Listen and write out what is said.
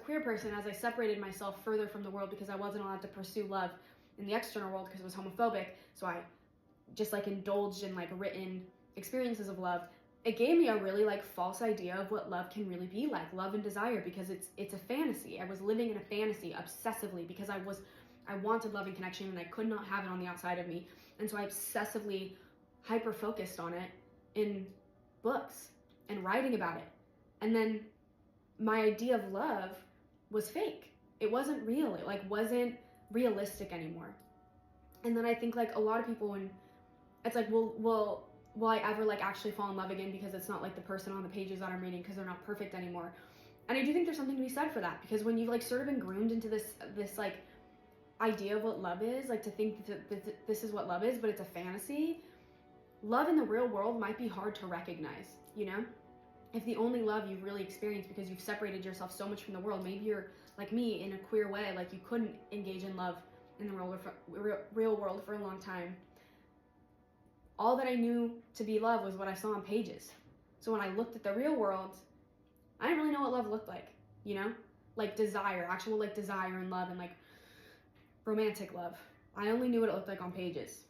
queer person, as I separated myself further from the world because I wasn't allowed to pursue love in the external world because it was homophobic, so I just like indulged in like written experiences of love, it gave me a really like false idea of what love can really be like, love and desire, because it's a fantasy. I was living in a fantasy obsessively because I wanted love and connection and I could not have it on the outside of me. And so I obsessively hyper focused on it in books and writing about it. And then my idea of love was fake. It wasn't real. It like wasn't realistic anymore. And then I think like a lot of people, when it's like, will I ever like actually fall in love again because it's not like the person on the pages that I'm reading because they're not perfect anymore. And I do think there's something to be said for that, because when you've like sort of been groomed into this like idea of what love is, like to think that this is what love is, but it's a fantasy. Love in the real world might be hard to recognize, you know? If the only love you've really experienced because you've separated yourself so much from the world, maybe you're like me in a queer way, like you couldn't engage in love in the real world for a long time. All that I knew to be love was what I saw on pages. So when I looked at the real world, I didn't really know what love looked like, you know? Like desire, actual like desire and love and like romantic love. I only knew what it looked like on pages.